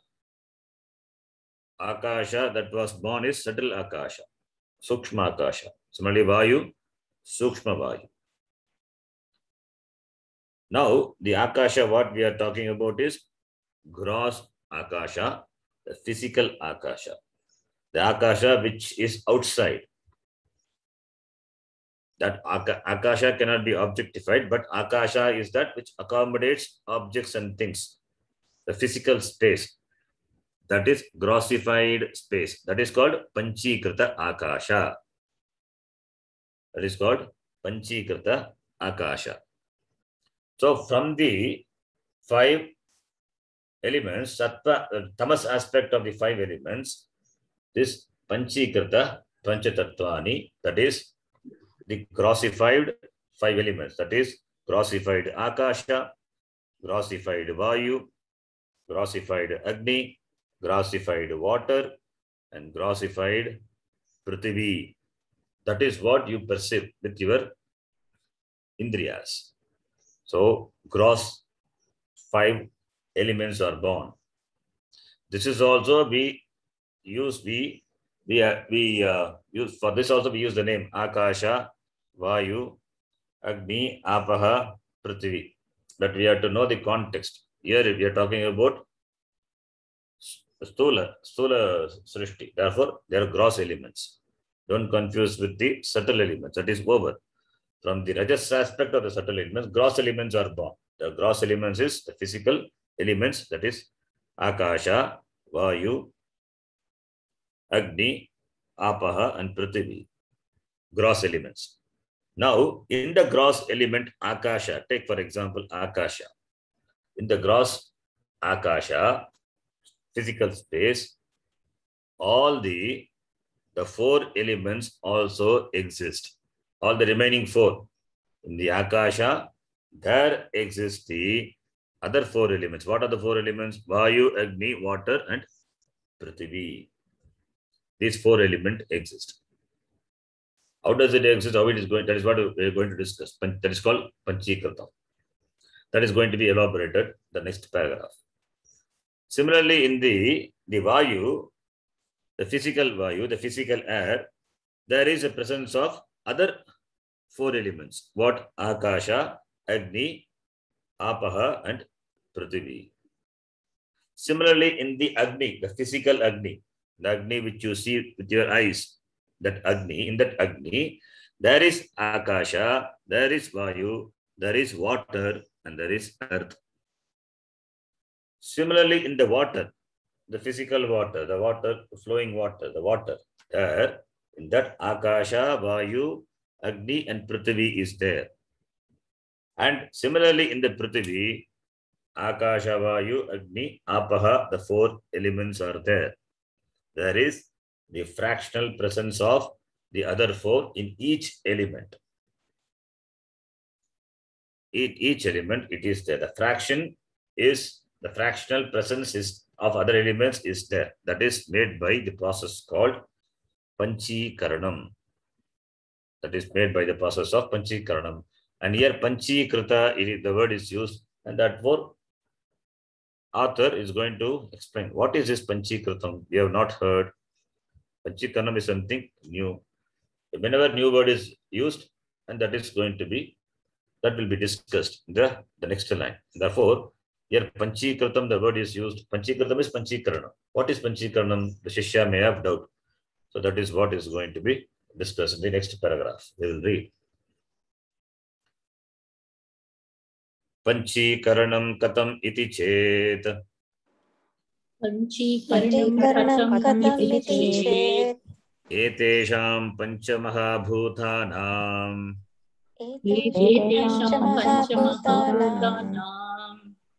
that was born is subtle Akasha, Sukshma Akasha. Similarly, Vayu, Sukshma Vayu. Now, the Akasha, what we are talking about is gross Akasha, the physical Akasha. The Akasha which is outside. That Akasha cannot be objectified, but Akasha is that which accommodates objects and things. The physical space. That is grossified space. That is called Panchikrita Akasha. That is called Panchikrita Akasha. So from the five elements, Sattva, Tamas aspect of the five elements, this Panchikrita Panchatattvani, that is the grossified five elements, that is grossified Akasha, grossified Vayu, grossified Agni, grossified water, and grossified Prithvi. That is what you perceive with your Indriyas. So, gross 5 elements are born. This is also we use for this also we use the name Akasha, Vayu, Agni, Apaha, Prithvi. But we have to know the context. Here we are talking about Stula Srishti. Therefore, they are gross elements. Don't confuse with the subtle elements. That is over. From the Rajas aspect of the subtle elements, gross elements are born. The gross elements is the physical elements, that is Akasha, Vayu, Agni, Apaha, and Prithvi. Gross elements. Now, in the gross element Akasha, take for example Akasha. In the gross Akasha, physical space, all the 4 elements also exist. All the remaining 4. In the Akasha, there exists the other 4 elements. What are the 4 elements? Vayu, Agni, water, and Prithvi. These 4 elements exist. How does it exist? How it is going? That is what we are going to discuss. That is called Panchikritam. That is going to be elaborated the next paragraph. Similarly, in the Vayu, the physical Vayu, the physical air, there is a presence of other 4 elements. What? Akasha, Agni, Apaha, and Prithvi. Similarly, in the Agni, the physical Agni, the Agni which you see with your eyes, that Agni, in that Agni, there is Akasha, there is Vayu, there is water, and there is earth. Similarly, in the water, the physical water, the water, flowing water, the water, there, in that Akasha, Vayu, Agni, and Prithvi is there. And similarly, in the Prithvi, Akasha, Vayu, Agni, Apaha, the 4 elements are there. There is the fractional presence of the other 4 in each element. In each element, it is there. The fractional presence of other elements is there. That is made by the process called Panchikaranam. That is made by the process of Panchikaranam. And here Panchikrita, the word is used, and that for author is going to explain what is this Panchikritam. We have not heard. Panchikaranam is something new. Whenever new word is used, and that will be discussed in the next line. Therefore, here Panchikritam, the word is used. Panchikritam is Panchikaranam. What is Panchikaranam? The Shishya may have doubt. So that is what is going to be discussed in the next paragraph. We will read. Panchikaranam katam iti chet. Panchikaranam katam iti chet. Etesham panchamahabhutanam. Etesham panchamabhutanam.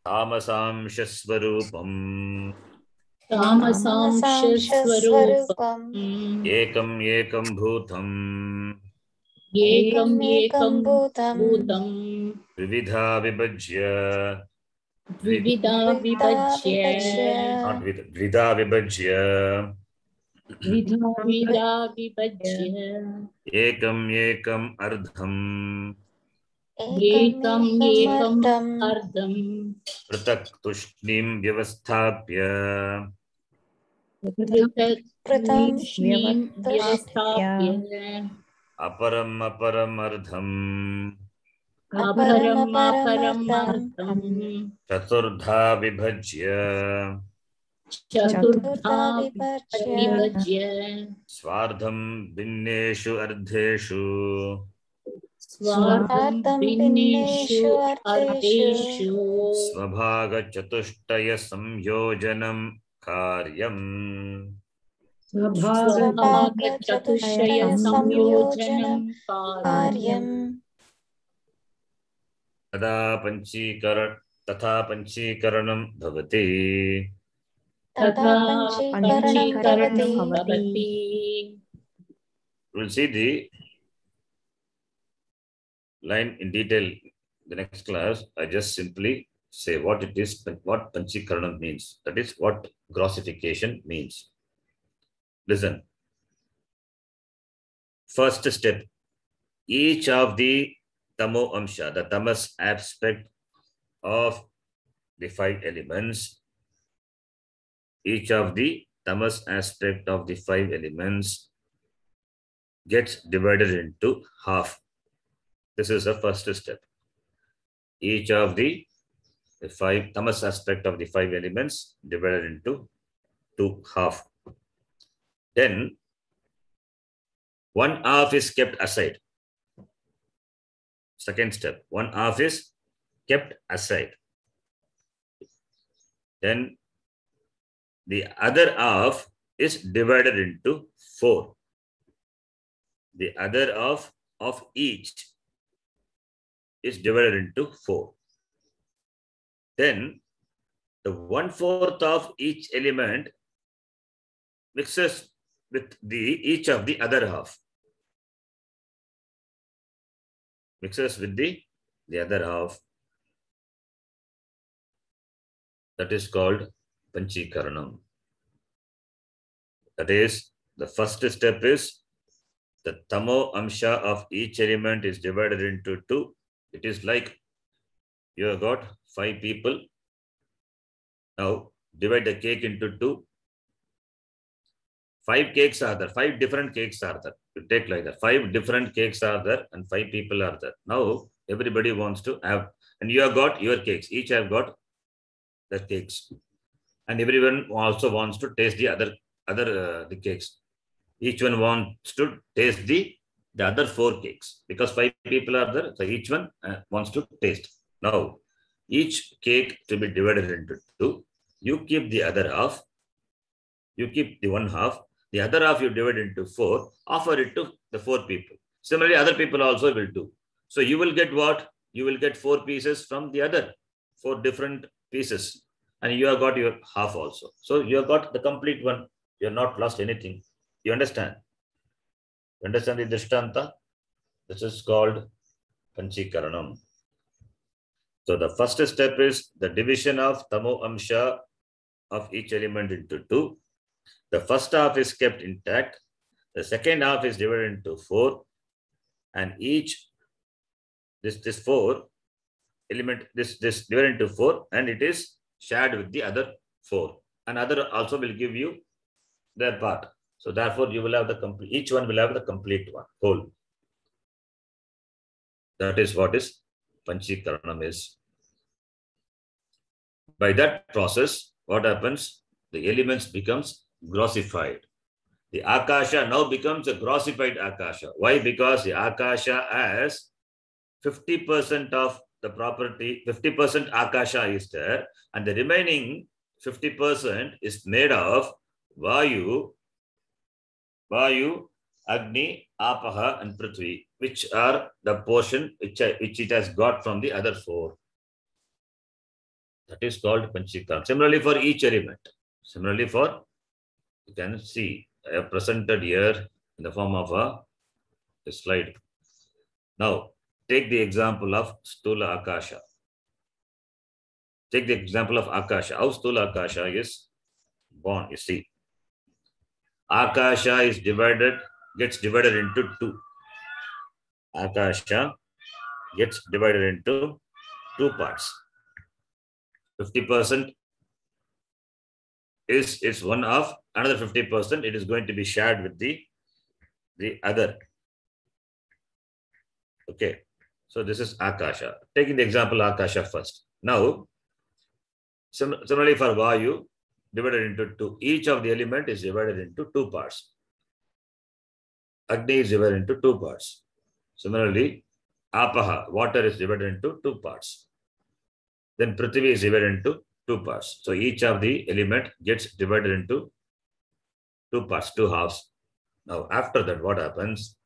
Tamasam shasvarupam. Tamasam swarupam. Ekam ekam bhutam. Ekam ekam bhutam. Vividha vibhajya. Dvidha vibhajya. Not Dvidha vibhajya. Dvidha vibhajya. Ekam ekam ardham. Ekam ekam ardham. Pratak tushnim vyavasthapya. Pratam shnim vyavasthapya. Aparam aparam ardham. Aparam aparam ardham. Chaturdha vibhajya. Chaturdha vibhajya. Swardham binneshu ardheshu. Swardham binneshu ardheshu. Svabhaga chatushtaya samyojanam karyam. Svabhaga chatushaya samyojanam karyam. Tatha panchikaranam bhavati. Tatha panchikaranam bhavati. We will see the line in detail the next class, I just simply say what it is, what Panchikaranam means. That is what grossification means. Listen. First step, each of the Tamo Amsha, the tamas aspect of the 5 elements, each of the tamas aspect of the 5 elements gets divided into half. This is the first step. Each of the 5 tamas aspect of the 5 elements divided into 2 half. Then 1 half is kept aside. Second step, 1 half is kept aside. Then the other half is divided into 4. The other half of each is divided into 4. Then the 1/4 of each element mixes with each of the other half. Mixes with the other half. That is called Panchikaranam. That is, the first step is the Tamo Amsha of each element is divided into 2. It is like you have got 5 people. Now divide the cake into 2. 5 cakes are there. 5 different cakes are there. You take like that. 5 different cakes are there and 5 people are there. Now everybody wants to have, and you have got your cakes. Each have got the cakes, and everyone also wants to taste the other the cakes. Each one wants to taste the other 4 cakes because 5 people are there. So each one wants to taste. Now each cake to be divided into 2. You keep the other half. You keep the 1 half. The other half you divide into 4. Offer it to the 4 people. Similarly, other people also will do. So you will get what? You will get 4 pieces from the other 4 different pieces, and you have got your half also. So you have got the complete one. You have not lost anything. You understand? You understand the Drishtanta? This is called Panchikaranam. So the first step is the division of Tamo Amsha of each element into 2. The first half is kept intact. The second half is divided into 4, and each this 4 element this divided into 4, and it is shared with the other 4. And other also will give you their part. So therefore, you will have the complete. Each one will have the complete one whole. That is what is Panchikaranam is. By that process, what happens? The elements becomes grossified. The Akasha now becomes a grossified Akasha. Why? Because the Akasha has 50% of the property, 50% Akasha is there, and the remaining 50% is made of Vayu, Agni, Apaha, and Prithvi, which are the portion which it has got from the other 4. That is called Panchikaranam. Similarly for each element. Similarly for, you can see, I have presented here in the form of a slide. Now, take the example of Stula Akasha. Take the example of Akasha. How Stula Akasha is born, you see. Akasha is gets divided into 2. Akasha gets divided into 2 parts. 50% is its 1 half. Another 50% it is going to be shared with the other. Okay. So this is Akasha. Taking the example Akasha first. Now, similarly for Vayu, divided into 2. Each of the element is divided into 2 parts. Agni is divided into 2 parts. Similarly, Apaha, water is divided into 2 parts. Then Prithvi is divided into 2 parts. So each of the element gets divided into 2 parts, 2 halves. Now after that, what happens?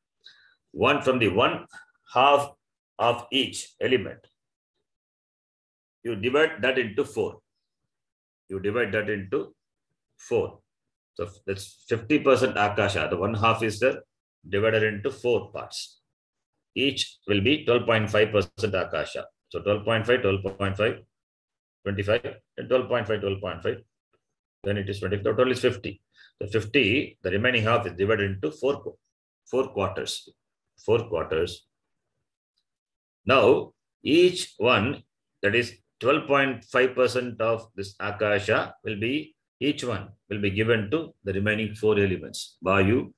From the 1 half of each element, you divide that into 4. You divide that into 4. So that's 50% Akasha. The 1 half is there, divided into 4 parts. Each will be 12.5% Akasha. So 12.5, 12.5, 25, and 12.5, 12.5. Then it is 20. The total is 50. The 50, the remaining half is divided into four quarters. 4 quarters. Now, each one, that is 12.5% of this Akasha will be, each one will be given to the remaining 4 elements. Vayu,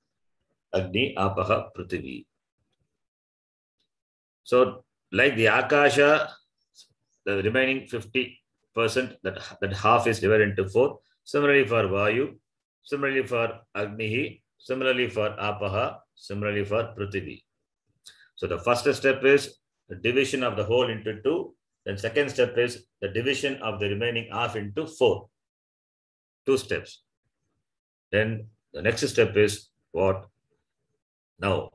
Agni, Apaha, Prithvi. So, like the Akasha, the remaining 50%, that half is divided into 4. Similarly for Vayu, similarly for Agni, similarly for Apaha, similarly for Prithvi. So the first step is the division of the whole into 2. Then second step is the division of the remaining half into 4. 2 steps. Then the next step is what? Now,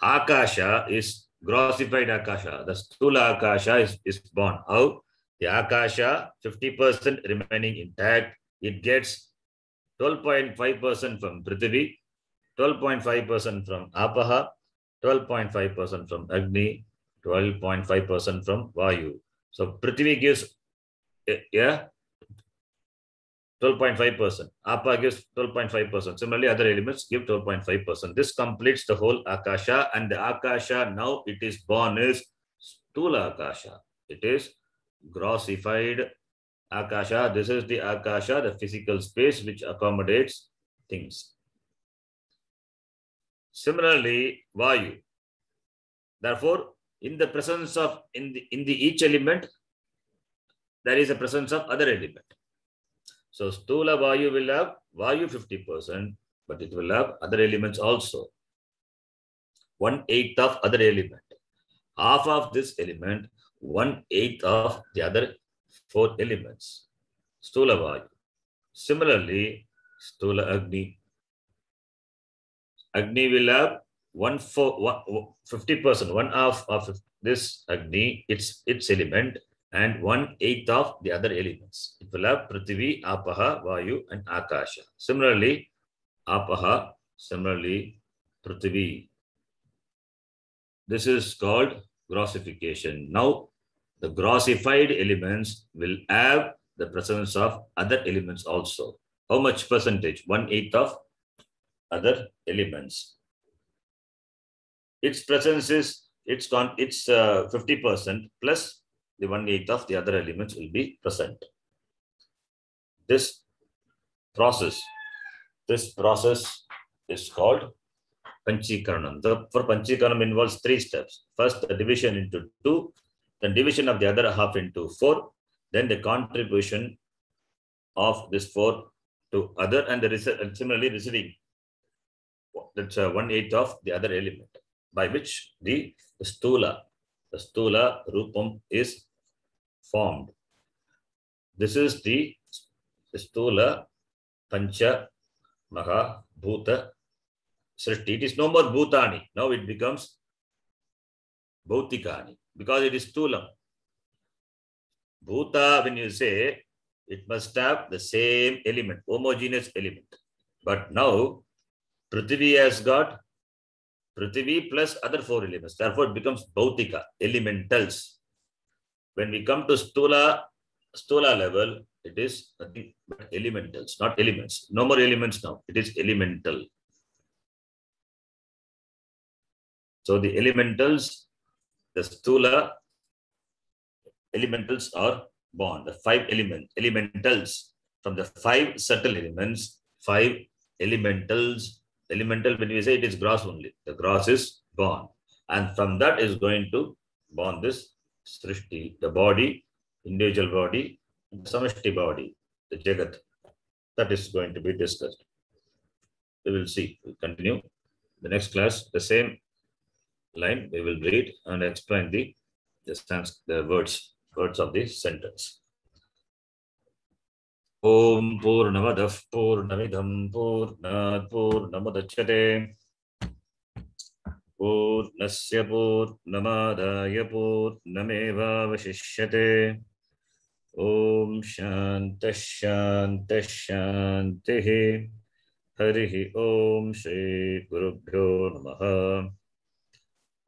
Akasha is grossified Akasha. The Stula Akasha is born. How? The Akasha, 50% remaining intact. It gets 12.5% from Prithvi, 12.5% from Apaha, 12.5% from Agni, 12.5% from Vayu. So Prithvi gives 12.5%. Apa gives 12.5%. Similarly, other elements give 12.5%. This completes the whole Akasha, and the Akasha now it is born is Stula Akasha. It is grossified Akasha. This is the Akasha, the physical space which accommodates things. Similarly, Vayu. Therefore, in the presence of in the each element, there is a presence of other element. So Stula Vayu will have Vayu 50%, but it will have other elements also. 1/8 of other element. Half of this element, 1/8 of the other 4 elements. Stula Vayu. Similarly, Stula Agni. Agni will have 50%, 1/2 of this Agni, its element, and 1/8 of the other elements. It will have Prithvi, Apaha, Vayu, and Akasha. Similarly, Apaha, similarly, Prithvi. This is called grossification. Now, the grossified elements will have the presence of other elements also. How much percentage? 1/8 of other elements. Its presence is, it's 50% plus the 1/8 of the other elements will be present. This process is called Panchikaranam. For Panchikaranam involves 3 steps. First, the division into 2, then division of the other half into 4, then the contribution of this 4 to other, and similarly receiving that's 1/8 of the other element, by which the Stula Rupam is formed. This is the Stula Pancha Maha Bhuta Srishti. It is no more Bhutani. Now it becomes Bhautikani because it is Stulam. Bhuta, when you say, it must have the same element, homogeneous element. But now Prithvi has got Prithvi plus other 4 elements. Therefore, it becomes Bhautika, elementals. When we come to Stula level, it is nothing but elementals, not elements. No more elements now. It is elemental. So the elementals, the Stula elementals are born. The 5 elementals from the 5 subtle elements, 5 elementals. Elemental, when we say it is gross only, the gross is born, and from that is going to born this Srishti, the body, individual body, the Samashti body, the Jagat. That is going to be discussed. We will see. We'll continue the next class. The same line we will read and explain the words of the sentence. Om Purnamadav Purnamidham Purnat Purnamudachyate Purnasya Purnamadaya Purnameva Vashishyate. Om Shanta Shanta Shantihi. Harihi Om Shri Gurubhyo Namaha.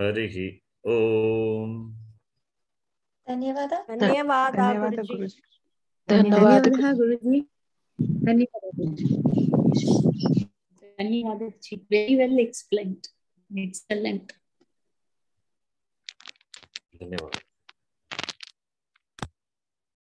Harihi Om. ಧನ್ಯವಾದ. ಧನ್ಯವಾದ ಧನ್ಯವಾದ ಗುರುಜಿ. ಗುರುಜಿ. ಧನ್ಯವಾದ ಗುರುಜಿ. ಧನ್ಯವಾದ ಧನ್ಯವಾದ. Very well explained. Excellent. ಧನ್ಯವಾದ.